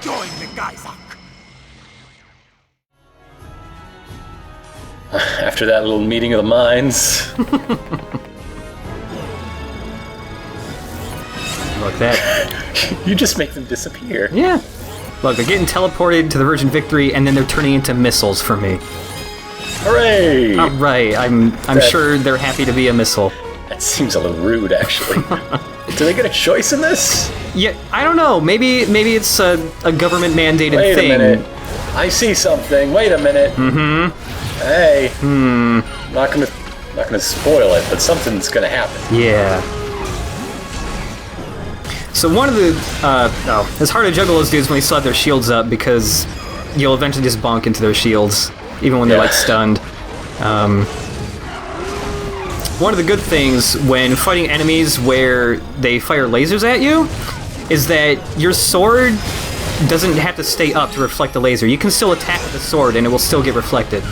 Join the Geyser. After that little meeting of the minds. Look, that. You just make them disappear. Yeah. Look, they're getting teleported to the Virgin Victory, and then they're turning into missiles for me. Hooray! All right, I'm sure they're happy to be a missile. That seems a little rude, actually. Do they get a choice in this? Yeah, I don't know. Maybe it's a government mandated Wait thing. a minute. I see something. Wait a minute. Mm-hmm. Hey. Not gonna spoil it, but something's gonna happen. Yeah. So one of the it's hard to juggle those dudes when they still have their shields up because you'll eventually just bonk into their shields, even when they're like stunned. One of the good things when fighting enemies where they fire lasers at you is that your sword doesn't have to stay up to reflect the laser. You can still attack with the sword and it will still get reflected.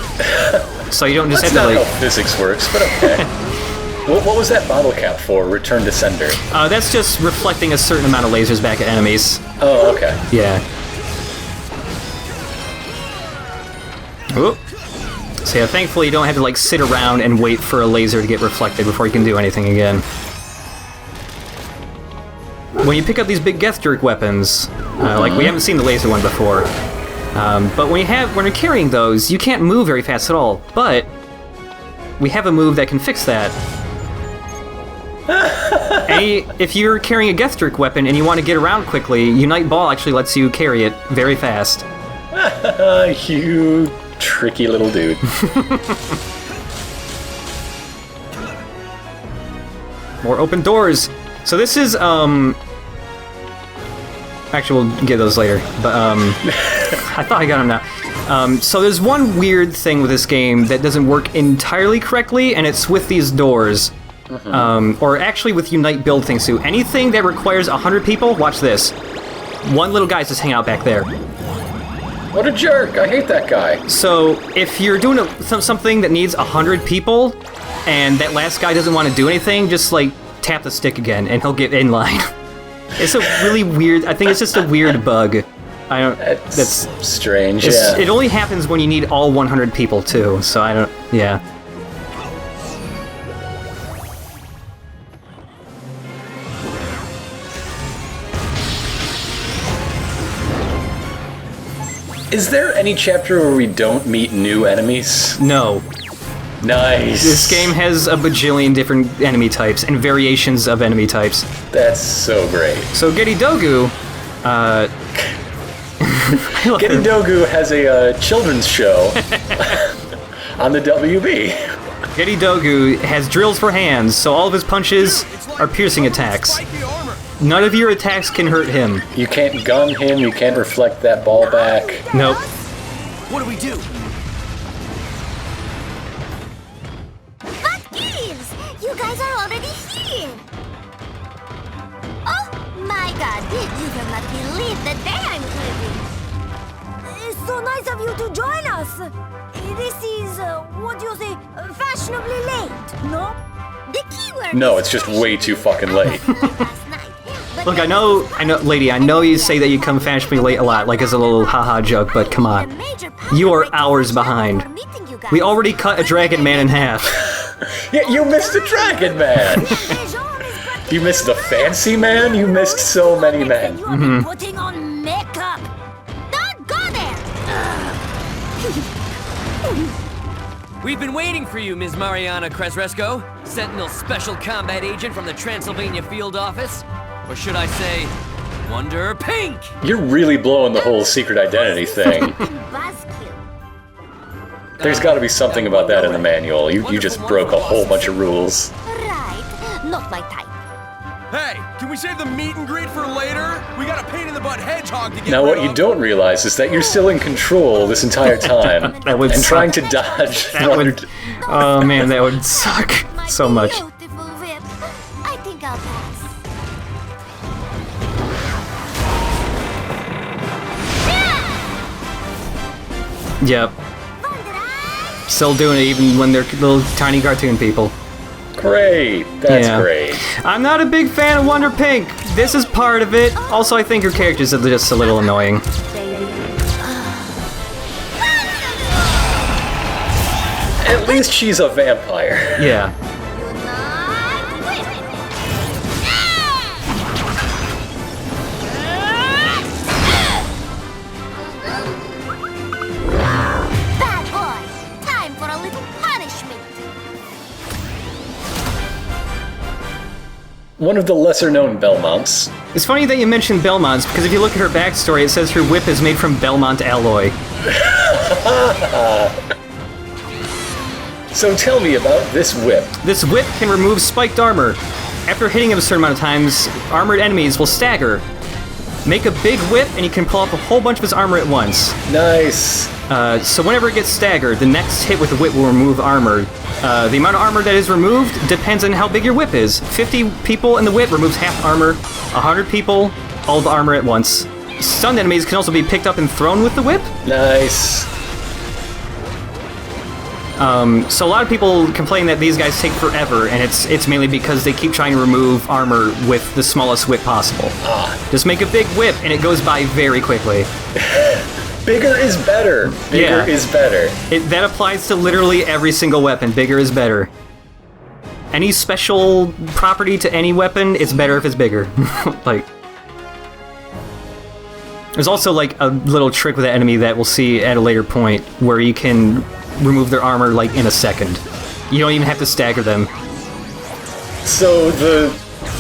So you don't just have to like... That's not how physics works, but okay. What was that bottle cap for? Return to sender. That's just reflecting a certain amount of lasers back at enemies. Oh, okay. Yeah. Oop. So yeah, thankfully you don't have to like sit around and wait for a laser to get reflected before you can do anything again. When you pick up these big Geth Jerk weapons, like we haven't seen the laser one before, but when you're carrying those, you can't move very fast at all. But we have a move that can fix that. If you're carrying a Geth Jerk weapon and you want to get around quickly, Unite Ball actually lets you carry it very fast. You tricky little dude. More open doors. So this is actually we'll get those later, but I thought I got them now. So there's one weird thing with this game that doesn't work entirely correctly, and it's with these doors. Or actually with Unite build things too. Anything that requires 100 people, watch this. One little guy's just hanging out back there. What a jerk! I hate that guy. So if you're doing something that needs 100 people, and that last guy doesn't want to do anything, just like tap the stick again, and he'll get in line. It's a really weird. I think it's just a weird bug. I don't. That's strange. Yeah. It only happens when you need all 100 people too. So I don't. Yeah. Is there any chapter where we don't meet new enemies? No. Nice. This game has a bajillion different enemy types and variations of enemy types. That's so great. So Getty Dogu, Getty Dogu has a children's show on the WB. Getty Dogu has drills for hands, so all of his punches are piercing attacks. None of your attacks can hurt him. You can't gun him, you can't reflect that ball back. Nope. What do we do? What gives? You guys are already here. Oh my god, you will not believe the day I'm living. It's so nice of you to join us. This is, what do you say, fashionably late, no? The keyword. No, it's just way too fucking late. Look, I know, lady, I know you say that you come fashionably late a lot, like as a little haha joke, but come on. You are hours behind. We already cut a Dragon Man in half. Yeah, you missed a Dragon Man! You missed the Fancy Man? You missed so many men. Putting on makeup. Don't go there. We've been waiting for you, Ms. Mariana Cresresco, Sentinel Special Combat Agent from the Transylvania Field Office. Or should I say, Wonder Pink? You're really blowing the whole secret identity thing. There's gotta be something about that in the manual. You just broke a whole bunch of rules. Right, not my type. Hey, can we save the meet and greet for later? We got a pain-in-the-butt hedgehog to get Now rid what of. you don't realize is that you're still in control this entire time. That would and suck. trying to dodge. Oh man, that would suck so much. Beautiful whip. I think I'll pass. Yep. Still doing it even when they're little tiny cartoon people. Great, that's Yeah. great. I'm not a big fan of Wonder Pink, This is part of it. Also, I think her characters are just a little annoying. At least she's a vampire. Yeah. Bad boy! Time for a little punishment! One of the lesser-known Belmonts. It's funny that you mentioned Belmont's, because if you look at her backstory, it says her whip is made from Belmont alloy. So tell me about this whip. This whip can remove spiked armor. After hitting him a certain amount of times, armored enemies will stagger. Make a big whip, and he can pull up a whole bunch of his armor at once. Nice. So whenever it gets staggered, the next hit with the whip will remove armor. The amount of armor that is removed depends on how big your whip is. 50 people in the whip removes half armor. 100 people, all the armor at once. Stunned enemies can also be picked up and thrown with the whip. Nice. So a lot of people complain that these guys take forever, and it's mainly because they keep trying to remove armor with the smallest whip possible. Just make a big whip, and it goes by very quickly. Bigger is better. Bigger is better. That applies to literally every single weapon. Bigger is better. Any special property to any weapon, it's better if it's bigger. Like, there's also like a little trick with the enemy that we'll see at a later point where you can remove their armor like in a second. You don't even have to stagger them. So the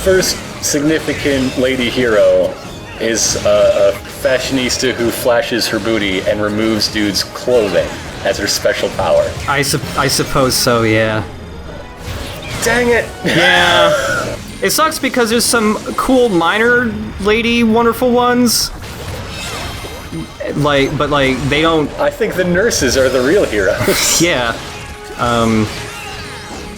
first significant lady hero is a fashionista who flashes her booty and removes dudes' clothing as her special power. I suppose so, yeah. Dang it! Yeah. It sucks because there's some cool minor lady wonderful ones. But they don't... I think the nurses are the real heroes. Yeah.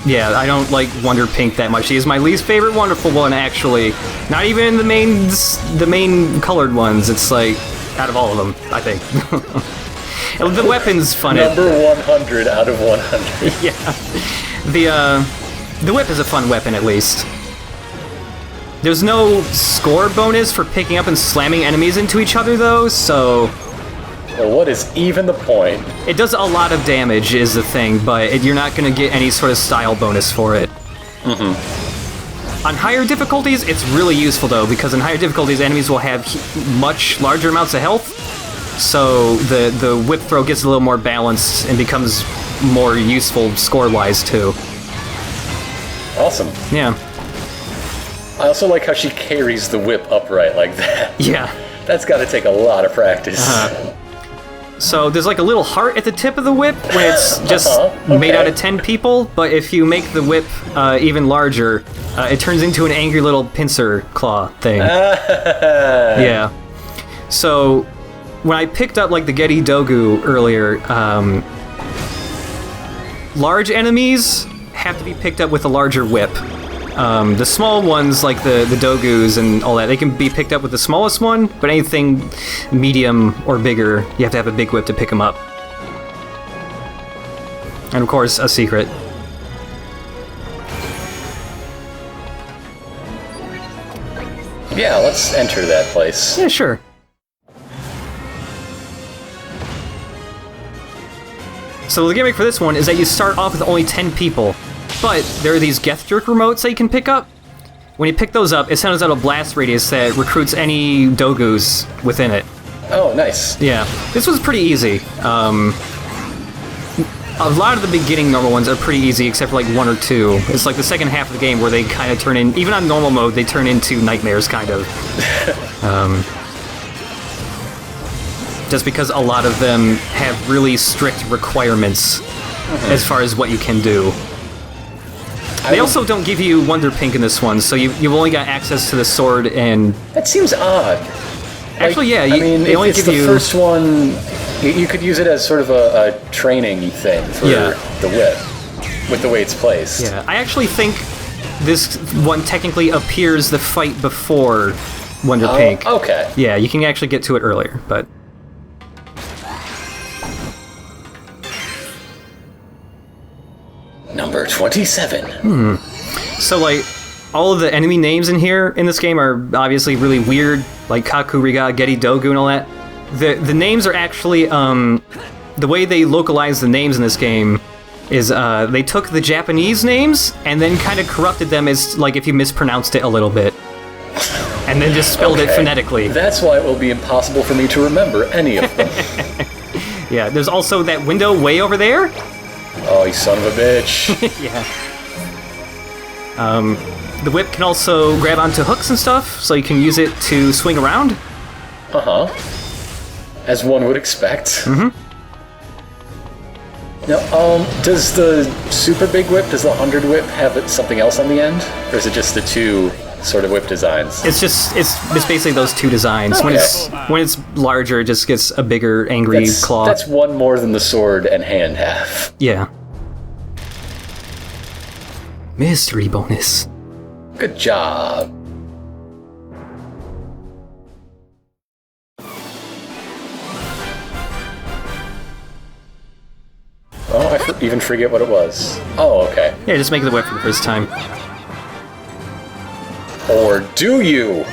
Yeah, I don't like Wonder Pink that much. She is my least favorite wonderful one, actually. Not even in the main colored ones. It's like, out of all of them, I think. The weapon's fun. Number 100 out of 100. Yeah. The whip is a fun weapon, at least. There's no score bonus for picking up and slamming enemies into each other, though, so... Well, what is even the point? It does a lot of damage, is the thing, but you're not going to get any sort of style bonus for it. Mm-hmm. On higher difficulties, it's really useful, though, because in higher difficulties, enemies will have much larger amounts of health, so the whip throw gets a little more balanced and becomes more useful score-wise, too. Awesome. Yeah. I also like how she carries the whip upright like that. Yeah. That's got to take a lot of practice. So there's like a little heart at the tip of the whip when it's just made out of 10 people, but if you make the whip even larger, it turns into an angry little pincer claw thing. Yeah. So when I picked up like the Getty Dogu earlier, large enemies have to be picked up with a larger whip. The small ones, like the Dogus and all that, they can be picked up with the smallest one, but anything medium or bigger, you have to have a big whip to pick them up. And of course, a secret. Yeah, let's enter that place. Yeah, sure. So the gimmick for this one is that you start off with only 10 people. But there are these Geth Jerk remotes that you can pick up. When you pick those up, it sends out a blast radius that recruits any Dogus within it. Oh, nice. Yeah, this was pretty easy. A lot of the beginning normal ones are pretty easy, except for like 1 or 2. It's like the second half of the game where they kind of turn in, even on normal mode, they turn into nightmares, kind of. Just because a lot of them have really strict requirements as far as what you can do. They also don't give you Wonder Pink in this one, so you've only got access to the sword and... That seems odd. Actually, yeah, I mean, they only it's give the you... first one, you could use it as sort of a training thing for the whip, with the way it's placed. Yeah, I actually think this one technically appears the fight before Wonder Pink. Okay. Yeah, you can actually get to it earlier, but... Number 27. So, like, all of the enemy names in here in this game are obviously really weird, like Kakuriga, Geti Dogu, and all that. The names are actually the way they localize the names in this game is they took the Japanese names and then kind of corrupted them as like if you mispronounced it a little bit, and then just spelled it phonetically. That's why it will be impossible for me to remember any of them. Yeah, there's also that window way over there. Oh, you son of a bitch. Yeah. The whip can also grab onto hooks and stuff, so you can use it to swing around. Uh-huh. As one would expect. Mm-hmm. Now, does the super big whip, does the 100 whip have something else on the end? Or is it just the two sort of whip designs? It's basically those two designs. Okay. When it's larger, it just gets a bigger, angry claw. That's one more than the sword and hand have. Yeah. Mystery bonus. Good job. Oh, I even forget what it was. Oh, okay. Yeah, just make the whip for the first time. Or do you?